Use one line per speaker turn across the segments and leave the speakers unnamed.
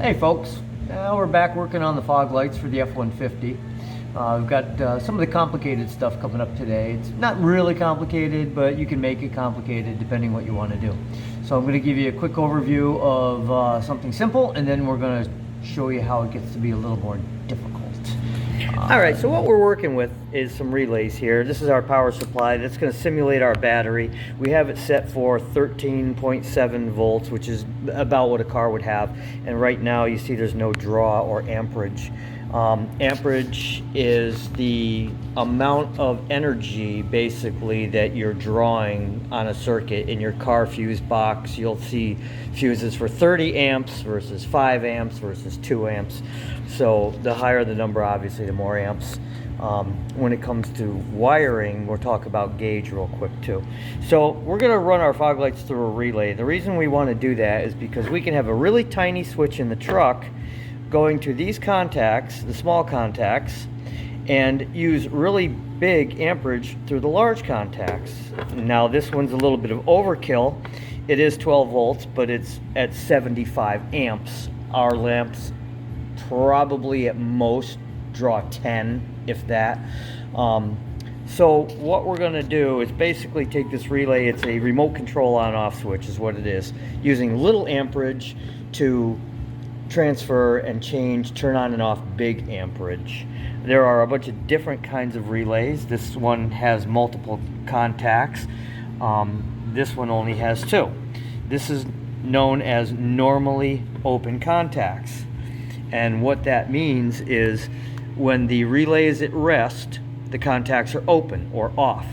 Hey folks, now we're back working on the fog lights for the F-150. We've got some of the complicated stuff coming up today. It's not really complicated, but you can make it complicated depending what you want to do. So I'm going to give you a quick overview of something simple, and then we're going to show you how it gets to be a little more difficult. Alright, so what we're working with is some relays here. This is our power supply that's going to simulate our battery. We have it set for 13.7 volts, which is about what a car would have. And right now you see there's no draw or amperage. Amperage is the amount of energy basically that you're drawing on a circuit. In your car fuse box, you'll see fuses for 30 amps versus 5 amps versus 2 amps. So the higher the number, obviously, the more amps. When it comes to wiring, we'll talk about gauge real quick too. So we're going to run our fog lights through a relay. The reason we want to do that is because we can have a really tiny switch in the truck going to these contacts, the small contacts, and use really big amperage through the large contacts. Now this one's a little bit of overkill. It is 12 volts, but it's at 75 amps. Our lamps probably at most draw 10, if that. So what we're going to do is basically take this relay. It's a remote control on-off switch is what it is, using little amperage to transfer and change, turn on and off big amperage. There are a bunch of different kinds of relays. This one has multiple contacts. This one only has 2. This is known as normally open contacts. And what that means is when the relay is at rest, the contacts are open or off.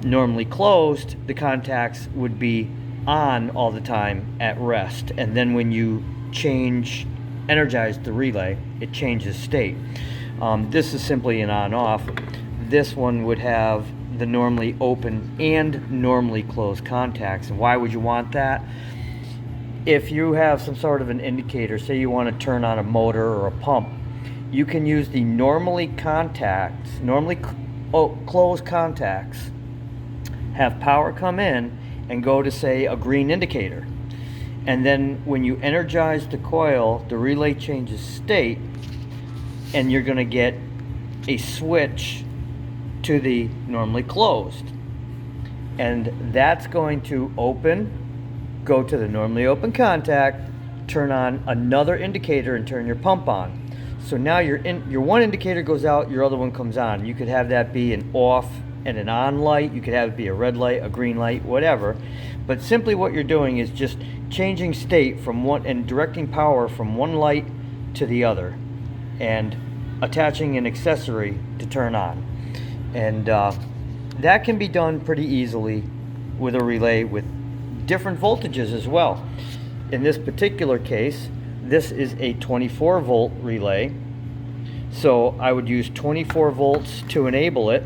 Normally closed, the contacts would be on all the time at rest. And then when you energize the relay, it changes state. This is simply an on-off. This one would have the normally open and normally closed contacts. And why would you want that? If you have some sort of an indicator, say you want to turn on a motor or a pump, you can use the normally closed contacts, have power come in and go to, say, a green indicator. And then when you energize the coil, the relay changes state, and you're going to get a switch to the normally closed. And that's going to go to the normally open contact, turn on another indicator, and turn your pump on. So now your one indicator goes out, your other one comes on. You could have that be an off and an on light. You could have it be a red light, a green light, whatever. But simply what you're doing is just changing state from one and directing power from one light to the other, and attaching an accessory to turn on. And that can be done pretty easily with a relay with different voltages as well. In this particular case, this is a 24 volt relay, so I would use 24 volts to enable it,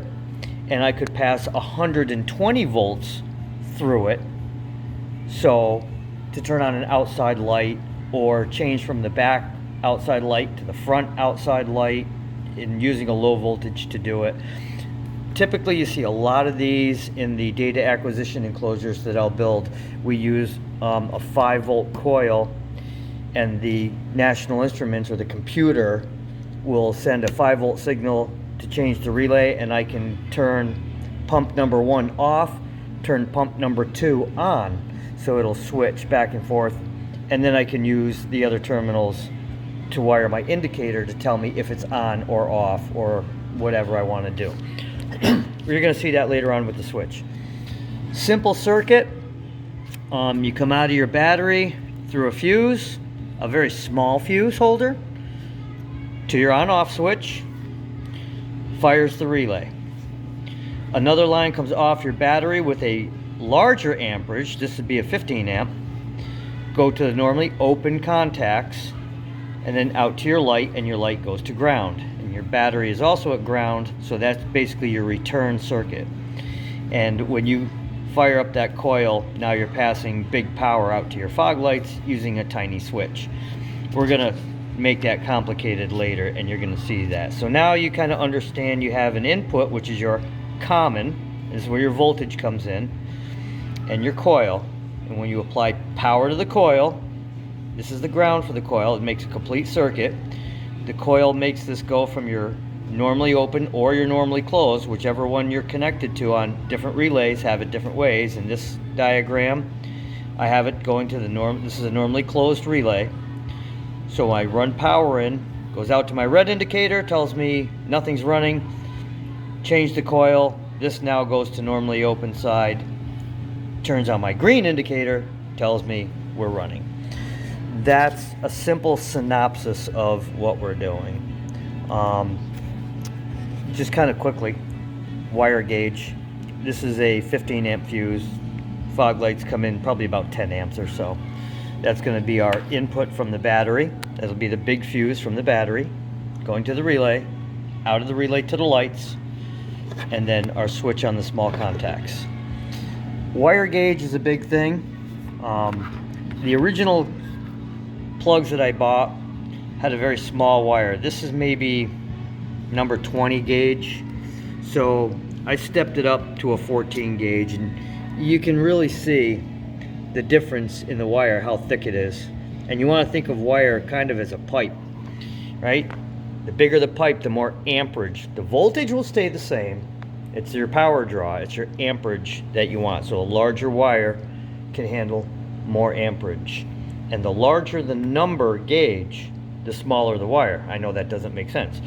and I could pass 120 volts through it, so to turn on an outside light or change from the back outside light to the front outside light, and using a low voltage to do it. Typically you see a lot of these in the data acquisition enclosures that I'll build. We use a 5 volt coil, and the National Instruments or the computer will send a 5 volt signal to change the relay, and I can turn pump number 1 off, turn pump number 2 on, so it'll switch back and forth, and then I can use the other terminals to wire my indicator to tell me if it's on or off or whatever I want to do. You're going to see that later on with the switch. Simple circuit. You come out of your battery through a fuse, a very small fuse holder, to your on-off switch, fires the relay. Another line comes off your battery with a larger amperage. This would be a 15 amp. Go to the normally open contacts, and then out to your light, and your light goes to ground. And your battery is also at ground, so that's basically your return circuit. And when you fire up that coil, now you're passing big power out to your fog lights using a tiny switch. We're going to make that complicated later, and you're going to see that. So now you kind of understand you have an input, which is your common, this is where your voltage comes in, and your coil. And when you apply power to the coil, This is the ground for the coil. It makes a complete circuit. The coil makes this go from your normally open or your normally closed, whichever one you're connected to. On different relays have it different ways. In this diagram, I have it going to the this is a normally closed relay. So I run power in, goes out to my red indicator, tells me nothing's running. Change the coil. This now goes to normally open side. Turns on my green indicator, tells me we're running. That's a simple synopsis of what we're doing. Just kind of quickly, wire gauge. This is a 15 amp fuse. Fog lights come in probably about 10 amps or so. That's going to be our input from the battery. That'll be the big fuse from the battery going to the relay, out of the relay to the lights, and then our switch on the small contacts. Wire gauge is a big thing. The original plugs that I bought had a very small wire. This is maybe number 20 gauge. So I stepped it up to a 14 gauge, and you can really see the difference in the wire, how thick it is. And you want to think of wire kind of as a pipe, right? The bigger the pipe, the more amperage. The voltage will stay the same. It's your power draw, it's your amperage that you want. So a larger wire can handle more amperage. And the larger the number gauge, the smaller the wire. I know that doesn't make sense.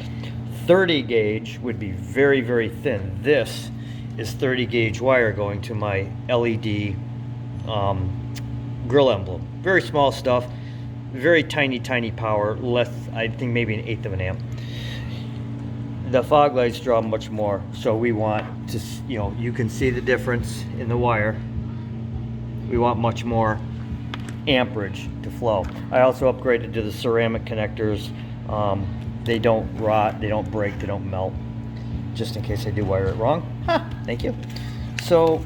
30 gauge would be very, very thin. This is 30 gauge wire going to my LED grill emblem. Very small stuff, very tiny, tiny power, less, I think maybe an eighth of an amp. The fog lights draw much more, so we want to, you can see the difference in the wire. We want much more amperage to flow. I also upgraded to the ceramic connectors. They don't rot, they don't break, they don't melt, just in case I do wire it wrong. Thank you. So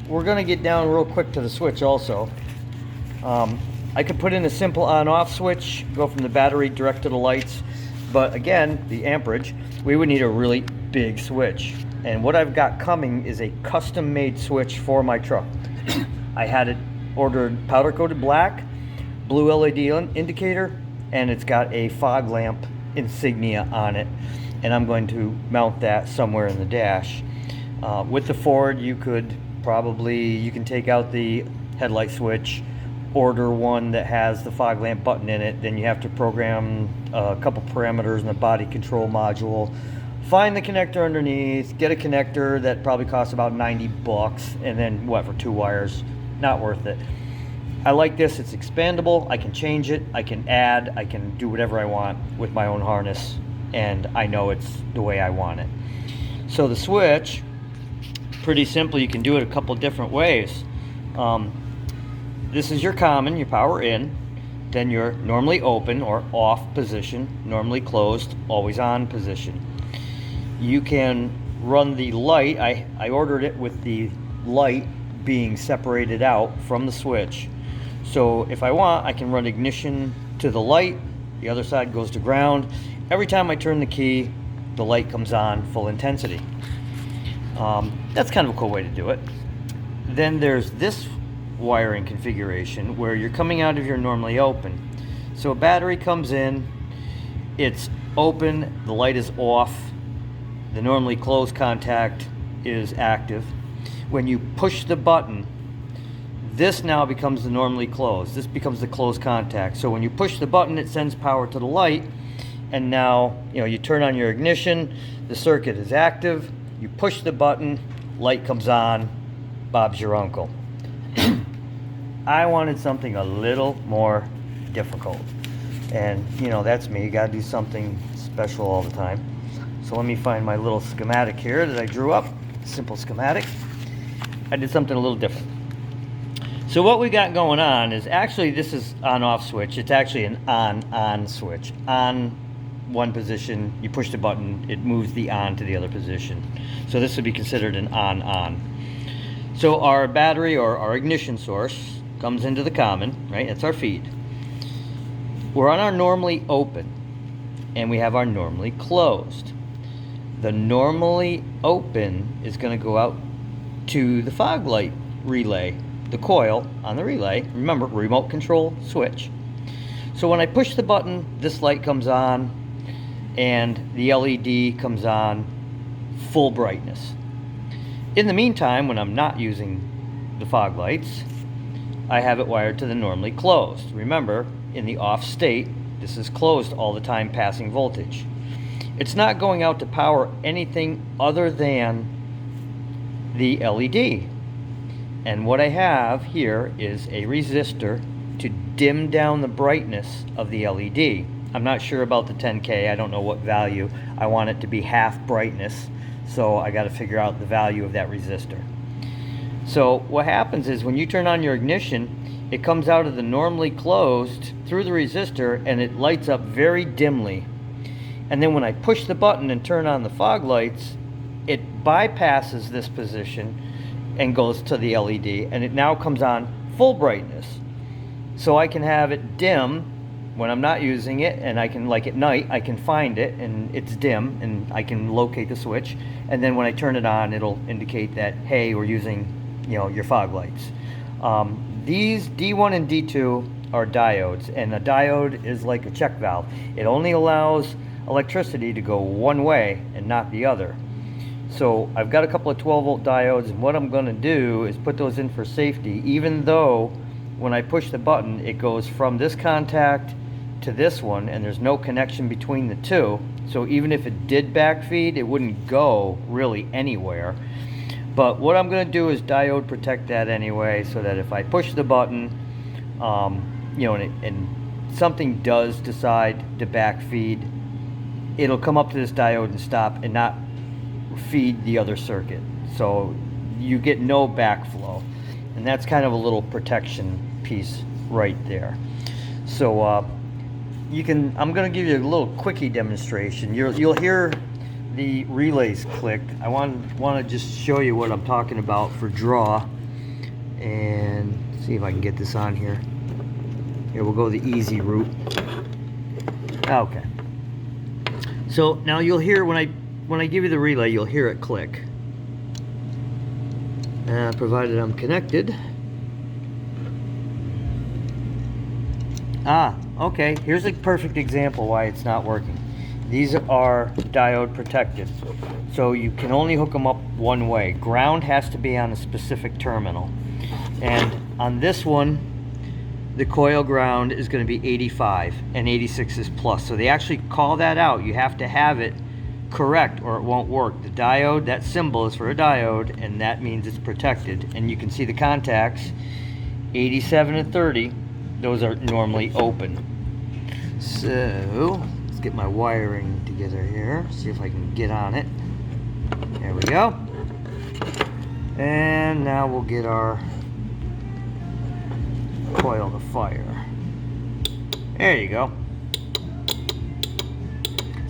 we're going to get down real quick to the switch also. I could put in a simple on-off switch, go from the battery direct to the lights, but again, the amperage, we would need a really big switch. And what I've got coming is a custom-made switch for my truck. I had it ordered powder-coated black, blue LED indicator, and it's got a fog lamp insignia on it. And I'm going to mount that somewhere in the dash. With the Ford, you can take out the headlight switch, order one that has the fog lamp button in it. Then you have to program a couple parameters in the body control module, find the connector underneath, get a connector that probably costs about 90 bucks, and then what, for 2 wires? Not worth it. I like this, it's expandable, I can change it, I can add, I can do whatever I want with my own harness, and I know it's the way I want it. So the switch, pretty simple, you can do it a couple different ways. This is your common, your power in, then your normally open or off position, normally closed, always on position. You can run the light, I ordered it with the light being separated out from the switch. So if I want, I can run ignition to the light, the other side goes to ground. Every time I turn the key, the light comes on full intensity. That's kind of a cool way to do it. Then there's this wiring configuration where you're coming out of your normally open. So a battery comes in, it's open, the light is off, the normally closed contact is active. When you push the button, this now becomes the normally closed. This becomes the closed contact. So when you push the button, it sends power to the light, and now you turn on your ignition, the circuit is active, you push the button, light comes on, Bob's your uncle. I wanted something a little more difficult, and that's me. You gotta do something special all the time. So let me find my little schematic here that I drew up. Simple schematic. I did something a little different. So what we got going on is, actually this is on-off switch. It's actually an on-on switch. On one position, you push the button, it moves the on to the other position. So this would be considered an on-on. So our battery or our ignition source comes into the common, right? That's our feed. We're on our normally open, and we have our normally closed. The normally open is going to go out to the fog light relay, the coil on the relay. Remember, remote control switch. So when I push the button, this light comes on and the LED comes on full brightness. In the meantime, when I'm not using the fog lights, I have it wired to the normally closed. Remember, in the off state, this is closed all the time, passing voltage. It's not going out to power anything other than the LED. And what I have here is a resistor to dim down the brightness of the LED. I'm not sure about the 10K. I don't know what value. I want it to be half brightness, so I got to figure out the value of that resistor. So what happens is when you turn on your ignition, it comes out of the normally closed through the resistor and it lights up very dimly. And then when I push the button and turn on the fog lights, it bypasses this position and goes to the LED, and it now comes on full brightness. So I can have it dim when I'm not using it, and I can, like at night, I can find it and it's dim and I can locate the switch, and then when I turn it on, it'll indicate that, hey, we're using, you know, your fog lights. These D1 and D2 are diodes, and a diode is like a check valve. It only allows electricity to go one way and not the other. So I've got a couple of 12 volt diodes, and what I'm going to do is put those in for safety, even though when I push the button it goes from this contact to this one and there's no connection between the two. So even if it did backfeed, it wouldn't go really anywhere. But what I'm going to do is diode protect that anyway, so that if I push the button, you know, and something does decide to backfeed, it'll come up to this diode and stop and not feed the other circuit. So you get no backflow, and that's kind of a little protection piece right there. So I'm going to give you a little quickie demonstration. You'll hear the relays click. I want to just show you what I'm talking about for draw, and see if I can get this on here. Here, we'll go the easy route. Okay. So now you'll hear when I give you the relay, you'll hear it click. Provided I'm connected. Okay, here's a perfect example why it's not working. These are diode protected, so you can only hook them up one way. Ground has to be on a specific terminal, and on this one the coil ground is going to be 85 and 86 is plus, so they actually call that out. You have to have it correct or it won't work. The diode, that symbol is for a diode, and that means it's protected. And you can see the contacts 87 and 30, those are normally open. So let's get my wiring together here, see if I can get on it. There we go. And now we'll get our coil to fire. There you go.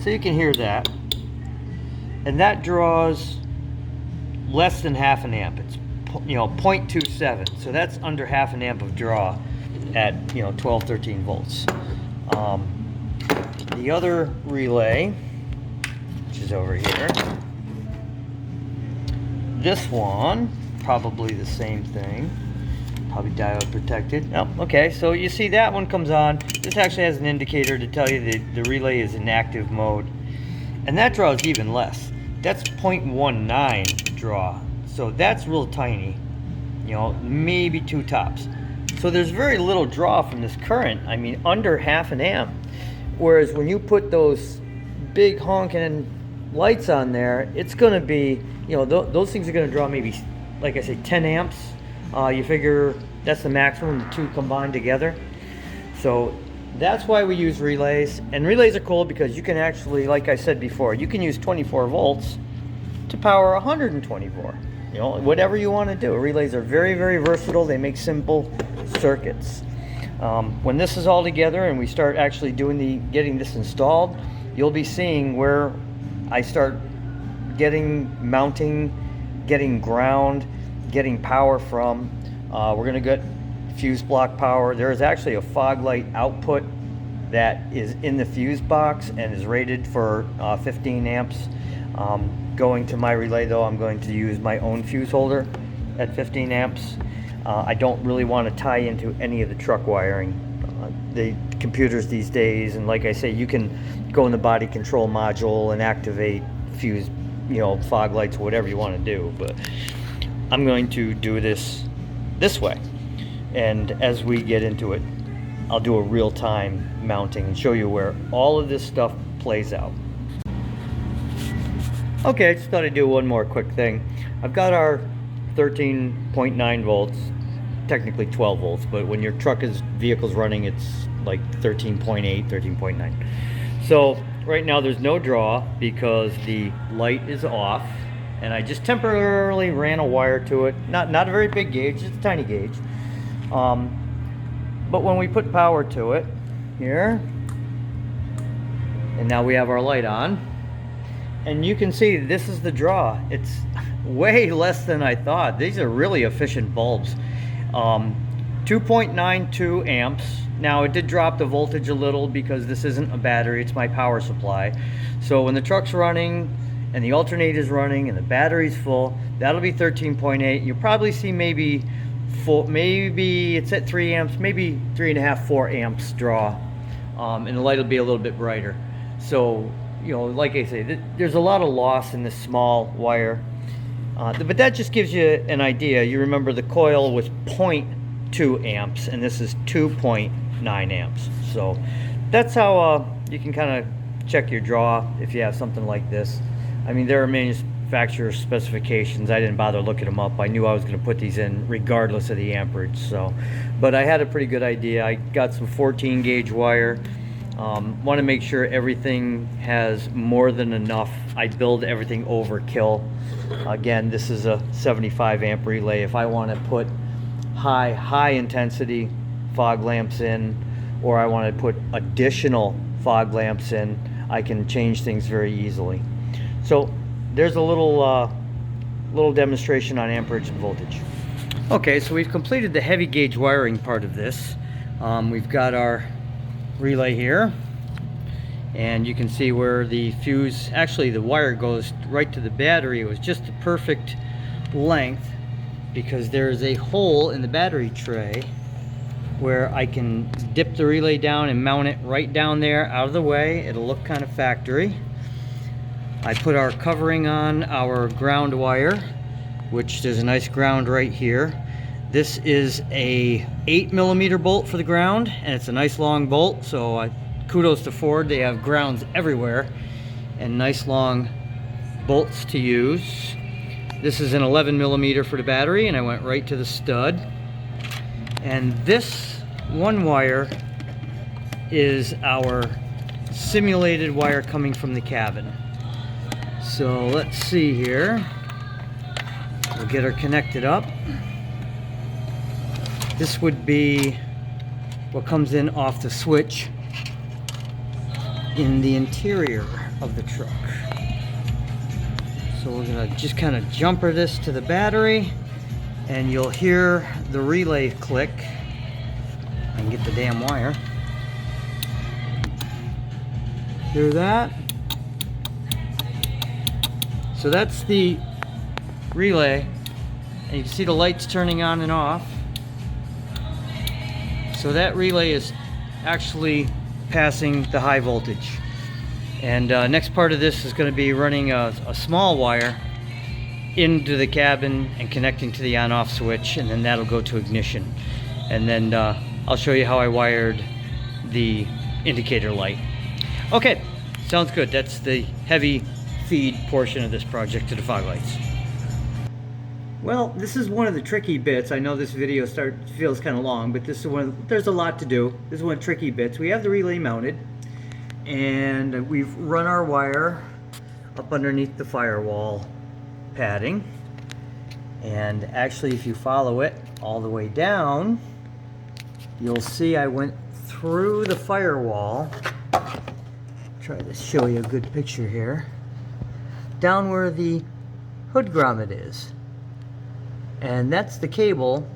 So you can hear that. And that draws less than half an amp. It's 0.27. So that's under half an amp of draw at 12, 13 volts. The other relay, which is over here, this one, probably the same thing. Probably diode protected. Oh, okay, so you see that one comes on. This actually has an indicator to tell you that the relay is in active mode. And that draws even less. That's 0.19 draw. So that's real tiny. Maybe 2 tops. So there's very little draw from this current. I mean, under half an amp. Whereas when you put those big honking lights on there, it's going to be, those things are going to draw maybe, like I say, 10 amps. You figure that's the maximum, the two combined together. So that's why we use relays. And relays are cool because you can actually, like I said before, you can use 24 volts to power 124. Whatever you want to do. Relays are very, very versatile. They make simple circuits. When this is all together and we start actually getting this installed, you'll be seeing where I start mounting, getting ground, getting power from. We're going to get fuse block power. There is actually a fog light output that is in the fuse box and is rated for 15 amps. Going to my relay though, I'm going to use my own fuse holder at 15 amps. I don't really want to tie into any of the truck wiring. the computers these days, and like I say, you can go in the body control module and activate fuse, fog lights, whatever you want to do. But I'm going to do this way, and as we get into it, I'll do a real-time mounting and show you where all of this stuff plays out. Okay, I just thought I'd do one more quick thing. I've got our 13.9 volts, technically 12 volts, but when your vehicle's running, it's like 13.8, 13.9. So right now there's no draw because the light is off, and I just temporarily ran a wire to it. Not a very big gauge, just a tiny gauge. But when we put power to it here, and now we have our light on, and you can see this is the draw. It's way less than I thought. These are really efficient bulbs. 2.92 amps. Now it did drop the voltage a little because this isn't a battery, it's my power supply. So when the truck's running and the alternator's running and the battery's full, that'll be 13.8. You'll probably see maybe it's at 3 amps, maybe 3.5, 4 amps draw, and the light will be a little bit brighter. So, like I say, there's a lot of loss in this small wire, but that just gives you an idea. You remember the coil was 0.2 amps, and this is 2.9 amps. So that's how you can kind of check your draw if you have something like this. I mean, there are manufacturer specifications. I didn't bother looking them up. I knew I was going to put these in regardless of the amperage. So, but I had a pretty good idea. I got some 14 gauge wire. Want to make sure everything has more than enough. I build everything overkill. Again, this is a 75 amp relay. If I want to put high intensity fog lamps in, or I want to put additional fog lamps in, I can change things very easily. So there's a little demonstration on amperage and voltage. Okay, so we've completed the heavy gauge wiring part of this. We've got our relay here, and you can see where the fuse, actually the wire goes right to the battery. It was just the perfect length because there's a hole in the battery tray where I can dip the relay down and mount it right down there out of the way. It'll look kind of factory. I put our covering on our ground wire, which there's a nice ground right here. This is a 8mm bolt for the ground, and it's a nice long bolt, so kudos to Ford. They have grounds everywhere and nice long bolts to use. This is an 11mm for the battery, and I went right to the stud. And this one wire is our simulated wire coming from the cabin. So let's see here. We'll get her connected up. This would be what comes in off the switch in the interior of the truck. So we're gonna just kind of jumper this to the battery, and you'll hear the relay click. I can get the damn wire. Hear that? So that's the relay, and you can see the lights turning on and off. So that relay is actually passing the high voltage. And next part of this is going to be running a small wire into the cabin and connecting to the on-off switch, and then that'll go to ignition. And then I'll show you how I wired the indicator light. Okay, sounds good. That's the heavy feed portion of this project to the fog lights. Well, this is one of the tricky bits. I know this video feels kind of long, but this is there's a lot to do. This is one of the tricky bits. We have the relay mounted, and we've run our wire up underneath the firewall padding. And actually, if you follow it all the way down, you'll see I went through the firewall. Try to show you a good picture here. Down where the hood grommet is. And that's the cable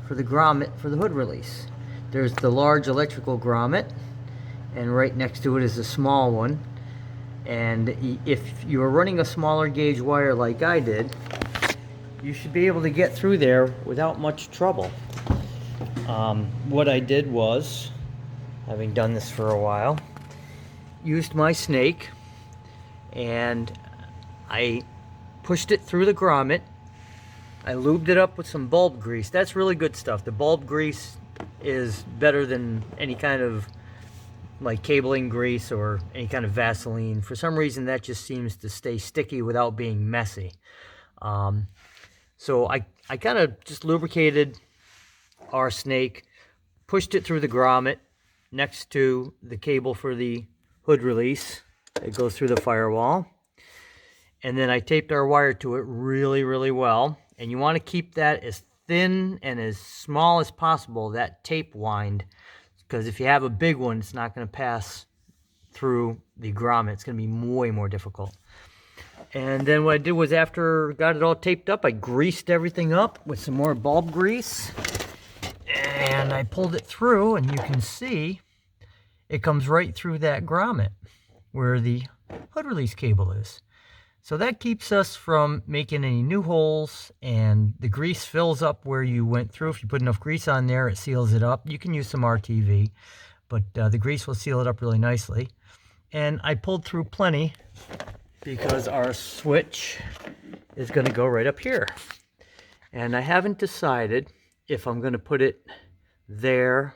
for the grommet for the hood release. There's the large electrical grommet, and right next to it is a small one. And if you're running a smaller gauge wire like I did, you should be able to get through there without much trouble. What I did was having done this for a while. Used my snake and I pushed it through the grommet. I lubed it up with some bulb grease. That's really good stuff. The bulb grease is better than any kind of like cabling grease or any kind of Vaseline. For some reason that just seems to stay sticky without being messy. So I kind of just lubricated our snake, pushed it through the grommet next to the cable for the hood release. It goes through the firewall. And then I taped our wire to it really, really well. And you want to keep that as thin and as small as possible, that tape wind, because if you have a big one, it's not going to pass through the grommet. It's going to be way more difficult. And then what I did was, after I got it all taped up, I greased everything up with some more bulb grease. And I pulled it through, and you can see it comes right through that grommet where the hood release cable is. So that keeps us from making any new holes, and the grease fills up where you went through. If you put enough grease on there, it seals it up. You can use some RTV, but the grease will seal it up really nicely. And I pulled through plenty because our switch is going to go right up here. And I haven't decided if I'm going to put it there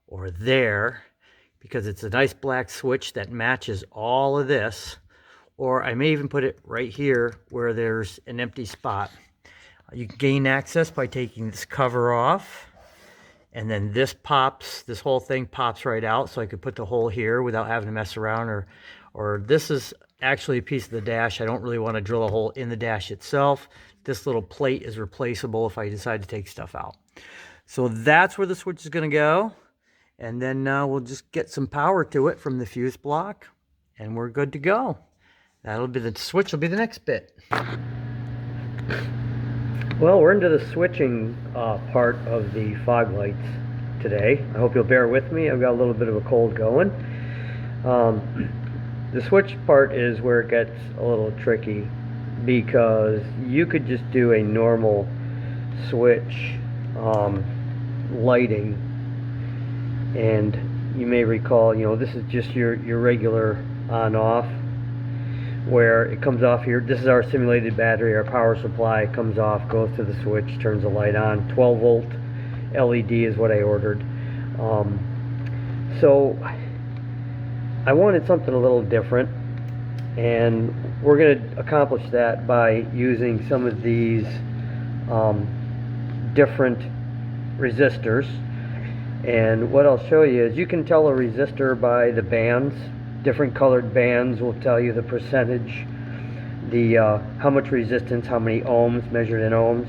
or there, because it's a nice black switch that matches all of this. Or I may even put it right here where there's an empty spot. You can gain access by taking this cover off, and then this pops, this whole thing pops right out, so I could put the hole here without having to mess around. Or this is actually a piece of the dash. I don't really want to drill a hole in the dash itself. This little plate is replaceable if I decide to take stuff out. So that's where the switch is going to go. And then we'll just get some power to it from the fuse block, and we're good to go. That'll be the switch, will be the next bit. Well, we're into the switching part of the fog lights today. I hope you'll bear with me. I've got a little bit of a cold going. The switch part is where it gets a little tricky, because you could just do a normal switch lighting, and you may recall, you know, this is just your regular on-off, where it comes off here. This is our simulated battery, our power supply comes off, goes to the switch, turns the light on. 12 volt LED is what I ordered. So I wanted something a little different, and we're going to accomplish that by using some of these different resistors. And what I'll show you is, you can tell a resistor by the bands. Different colored bands will tell you the percentage, the how much resistance, how many ohms, measured in ohms.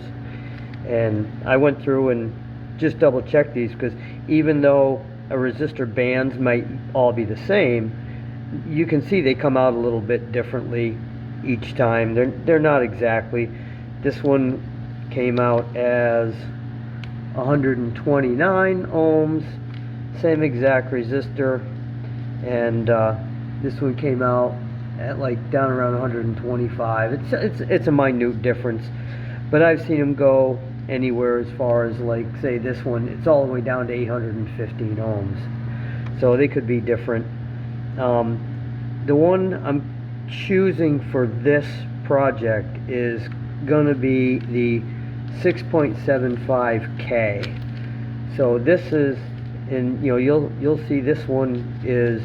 And I went through and just double checked these, because even though a resistor bands might all be the same, you can see they come out a little bit differently each time. They're not exactly. This one came out as 129 ohms, same exact resistor. And this one came out at like down around 125. It's a minute difference, but I've seen them go anywhere as far as, like, say this one, it's all the way down to 815 ohms. So they could be different. The one I'm choosing for this project is going to be the 6.75K. So this is, and you know, you'll see this one is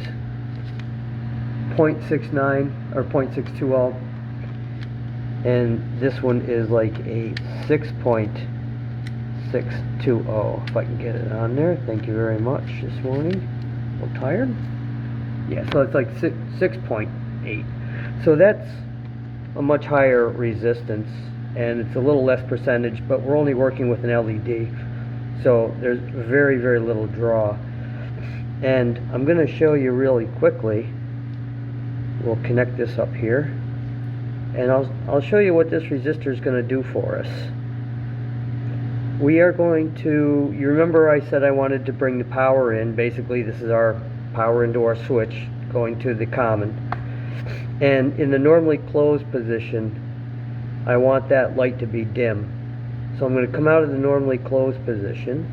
0.69 or 0.620, and this one is like a 6.620. If I can get it on there. Thank you very much this morning. A little tired. Yeah, so it's like 6.8. So that's a much higher resistance, and it's a little less percentage, but we're only working with an LED. So there's very, very little draw. And I'm going to show you really quickly. We'll connect this up here, and I'll show you what this resistor is going to do for us. We are going to, you remember I said I wanted to bring the power in. Basically, this is our power into our switch going to the common. And in the normally closed position, I want that light to be dim. So I'm going to come out of the normally closed position.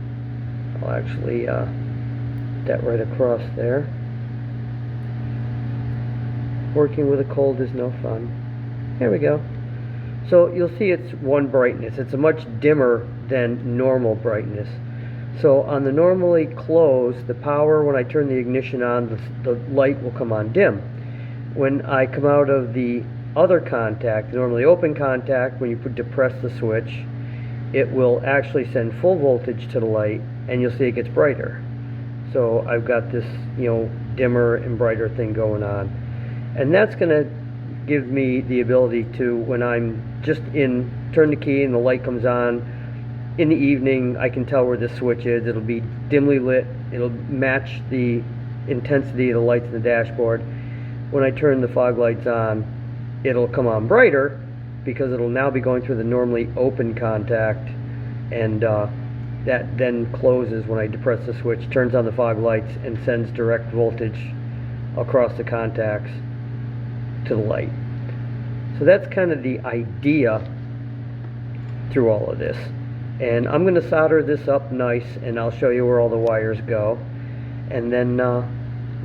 I'll actually put that right across there. Working with a cold is no fun. There we go. So you'll see it's one brightness. It's a much dimmer than normal brightness. So on the normally closed, the power, when I turn the ignition on, the light will come on dim. When I come out of the other contact, the normally open contact, when you depress the switch, it will actually send full voltage to the light, and you'll see it gets brighter. So I've got this, dimmer and brighter thing going on. And that's going to give me the ability to, when I'm just turn the key and the light comes on, in the evening, I can tell where this switch is. It'll be dimly lit. It'll match the intensity of the lights in the dashboard. When I turn the fog lights on, it'll come on brighter because it'll now be going through the normally open contact, and that then closes when I depress the switch, turns on the fog lights, and sends direct voltage across the contacts to the light. So that's kind of the idea through all of this. And I'm going to solder this up nice, and I'll show you where all the wires go, and then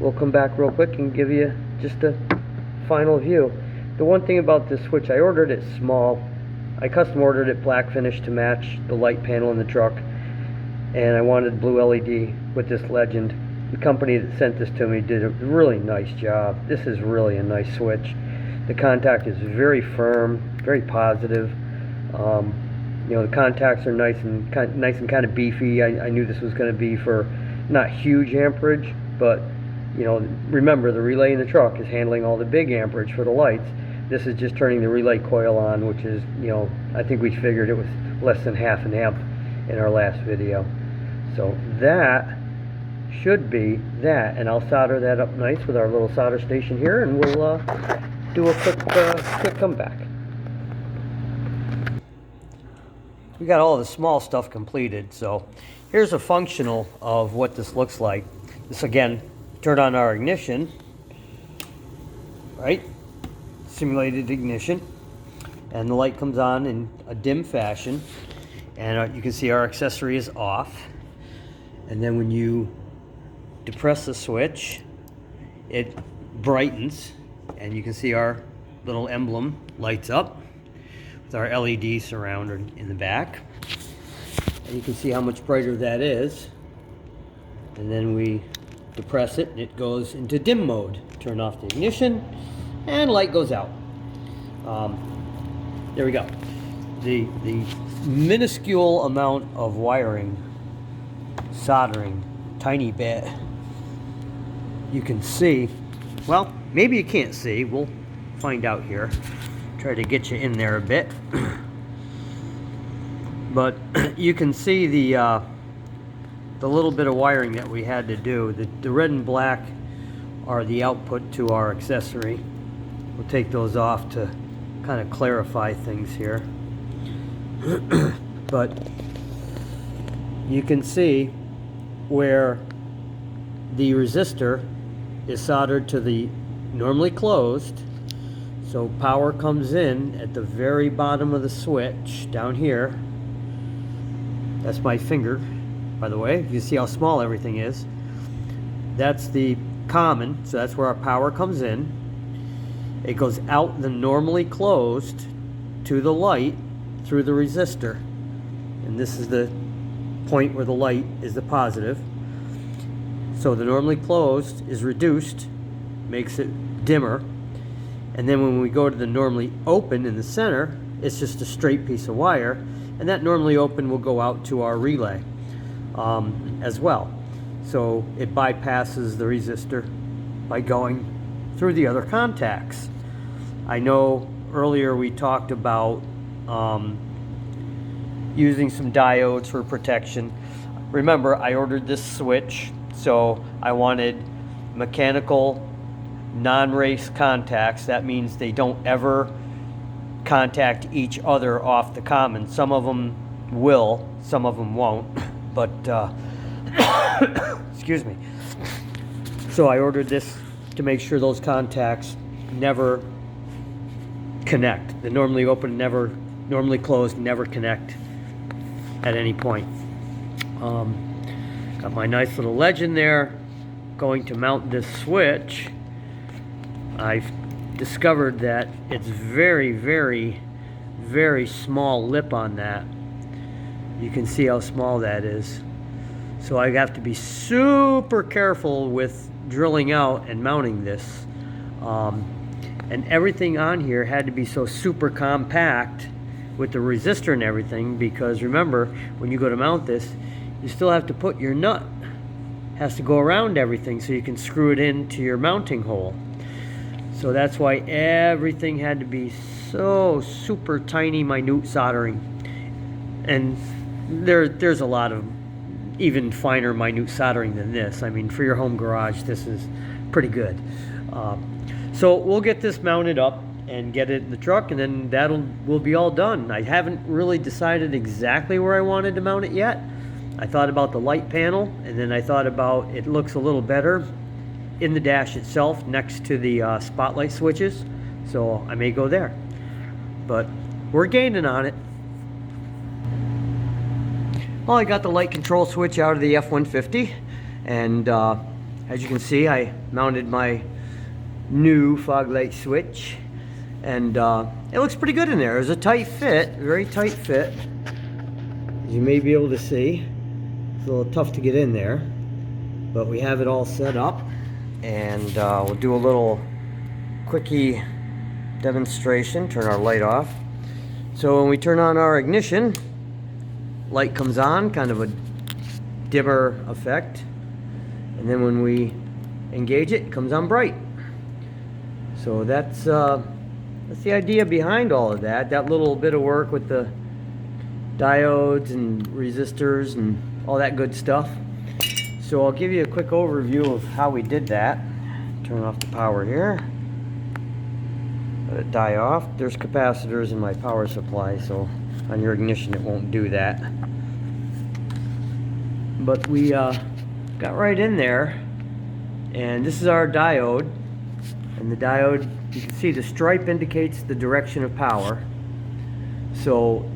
we'll come back real quick and give you just a final view. The one thing about this switch, I ordered it small. I custom ordered it black finish to match the light panel in the truck, and I wanted blue LED with this legend. The company that sent this to me did a really nice job. This is really a nice switch. The contact is very firm, very positive. The contacts are nice and kind of beefy. I knew this was going to be for not huge amperage, but remember, the relay in the truck is handling all the big amperage for the lights. This is just turning the relay coil on, which is, I think we figured it was less than half an amp in our last video. So that should be that, and I'll solder that up nice with our little solder station here, and we'll do a quick comeback. We got all the small stuff completed, so here's a functional of what this looks like. This, again, turn on our ignition, right? Simulated ignition, and the light comes on in a dim fashion, and you can see our accessory is off. And then when you depress the switch, it brightens, and you can see our little emblem lights up with our LED surround in the back, and you can see how much brighter that is. And then we depress it, and it goes into dim mode. Turn off the ignition, and light goes out. There we go. The minuscule amount of wiring, soldering, tiny bit. You can see, well, maybe you can't see. We'll find out here. Try to get you in there a bit. But you can see the little bit of wiring that we had to do. The red and black are the output to our accessory. We'll take those off to kind of clarify things here. But you can see where the resistor is soldered to the normally closed. So power comes in at the very bottom of the switch down here. That's my finger, by the way. You see how small everything is. That's the common, so that's where our power comes in. It goes out the normally closed to the light through the resistor. And this is the point where the light is the positive. So the normally closed is reduced, makes it dimmer. And then when we go to the normally open in the center, it's just a straight piece of wire. And that normally open will go out to our relay as well. So it bypasses the resistor by going through the other contacts. I know earlier we talked about using some diodes for protection. Remember, I ordered this switch, so I wanted mechanical non-race contacts. That means they don't ever contact each other off the common. Some of them will, some of them won't, but excuse me. So I ordered this to make sure those contacts never connect. The normally open, normally closed, never connect at any point. Got my nice little legend there. going to mount this switch, I've discovered that it's very, very, very small lip on that. You can see how small that is. So I have to be super careful with drilling out and mounting this. And everything on here had to be so super compact with the resistor and everything, because remember, when you go to mount this, you still have to put your nut. It has to go around everything so you can screw it into your mounting hole. So that's why everything had to be so super tiny, minute soldering. And there's a lot of even finer, minute soldering than this. I mean, for your home garage, this is pretty good. So we'll get this mounted up and get it in the truck, and then we'll be all done. I haven't really decided exactly where I wanted to mount it yet. I thought about the light panel, and then I thought about it looks a little better in the dash itself next to the spotlight switches, so I may go there. But we're gaining on it. Well, I got the light control switch out of the F-150, and as you can see, I mounted my new fog light switch, and it looks pretty good in there. It was a tight fit, very tight fit, as you may be able to see. It's a little tough to get in there, but we have it all set up, and we'll do a little quickie demonstration. Turn our light off. So when we turn on our ignition, light comes on, kind of a dimmer effect, and then when we engage it, it comes on bright. So that's the idea behind all of that. That little bit of work with the diodes and resistors and all that good stuff. So I'll give you a quick overview of how we did that. Turn off the power here. Let it die off. There's capacitors in my power supply, so on your ignition it won't do that. But we got right in there, and this is our diode. And the diode, you can see the stripe indicates the direction of power. So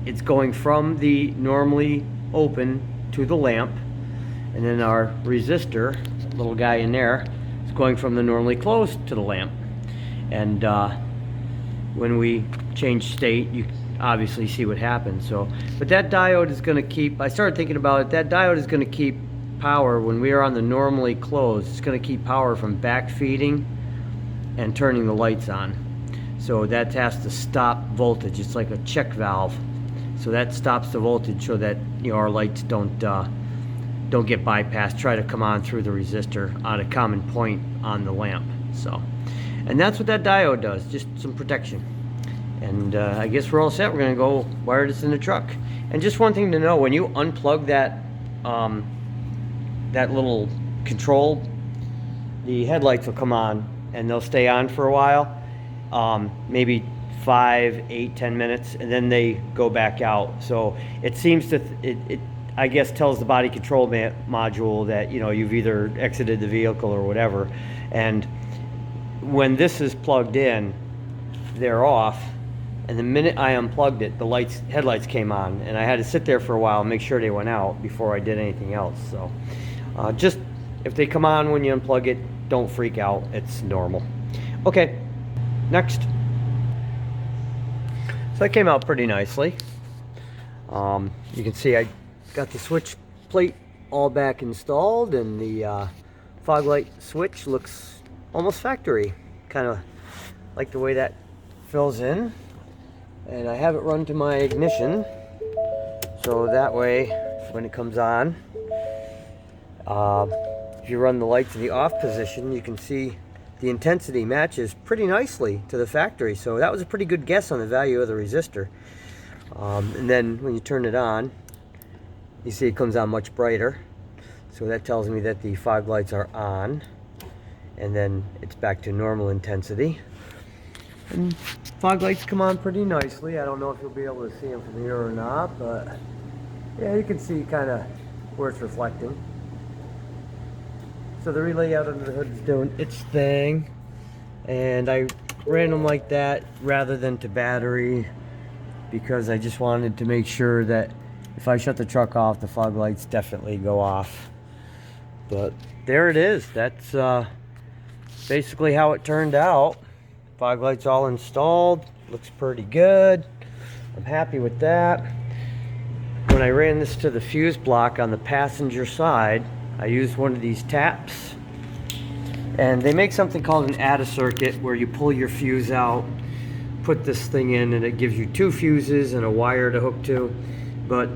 it's going from the normally open to the lamp, and then our resistor, little guy in there, is going from the normally closed to the lamp. And when we change state, you obviously see what happens. So, but that diode is going to keep, I started thinking about it, that diode is going to keep power when we are on the normally closed. It's going to keep power from backfeeding and turning the lights on. So that has to stop voltage. It's like a check valve. So that stops the voltage so that, you know, our lights don't get bypassed, try to come on through the resistor on a common point on the lamp. So, and that's what that diode does, just some protection. And I guess we're all set. We're gonna go wire this in the truck. And just one thing to know, when you unplug that that little control, the headlights will come on and they'll stay on for a while, maybe 5, 8, 10 minutes, and then they go back out. So it seems to, it I guess tells the body control module that, you know, you've either exited the vehicle or whatever. And when this is plugged in, they're off. And the minute I unplugged it, the headlights came on, and I had to sit there for a while and make sure they went out before I did anything else. So just if they come on when you unplug it, don't freak out. It's normal. Okay, next. So that came out pretty nicely. You can see I got the switch plate all back installed, and the fog light switch looks almost factory. Kind of like the way that fills in. And I have it run to my ignition, so that way when it comes on, if you run the lights in the off position, you can see the intensity matches pretty nicely to the factory. So that was a pretty good guess on the value of the resistor. And then when you turn it on, you see it comes on much brighter. So that tells me that the fog lights are on, and then it's back to normal intensity. And fog lights come on pretty nicely. I don't know if you'll be able to see them from here or not, but yeah, you can see kind of where it's reflecting. So the relay out under the hood is doing its thing, and I ran them like that rather than to battery because I just wanted to make sure that if I shut the truck off, the fog lights definitely go off. But there it is. That's basically how it turned out. Fog lights all installed. Looks pretty good. I'm happy with that. When I ran this to the fuse block on the passenger side, I used one of these taps. And they make something called an ADA circuit where you pull your fuse out, put this thing in, and it gives you 2 fuses and a wire to hook to. But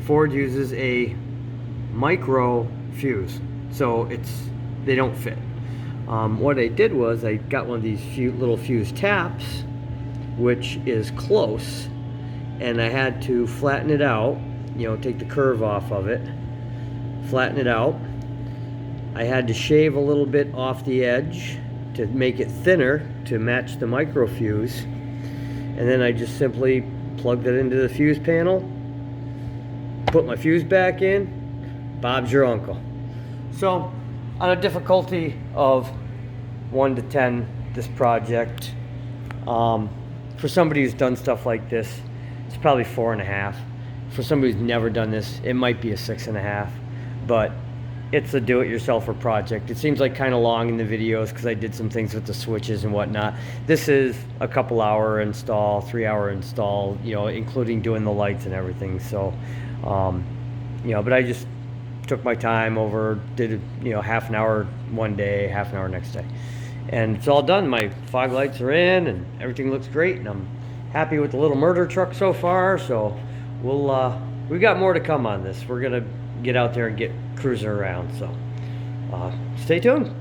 Ford uses a micro fuse, so they don't fit. What I did was I got one of these little fuse taps, which is close, and I had to flatten it out, take the curve off of it, flatten it out. I had to shave a little bit off the edge to make it thinner to match the micro fuse, and then I just simply plugged it into the fuse panel, put my fuse back in. Bob's your uncle. So on a difficulty of 1 to 10, this project, for somebody who's done stuff like this, it's probably 4.5. For somebody who's never done this, it might be a 6.5, but it's a do-it-yourselfer project. It seems like kind of long in the videos because I did some things with the switches and whatnot. This is a couple hour install, 3-hour install, including doing the lights and everything. So, but I just took my time over, did half an hour one day, half an hour next day, and it's all done. My fog lights are in and everything looks great, and I'm happy with the little murder truck so far. So we've got more to come on this. We're gonna get out there and get cruising around, so stay tuned.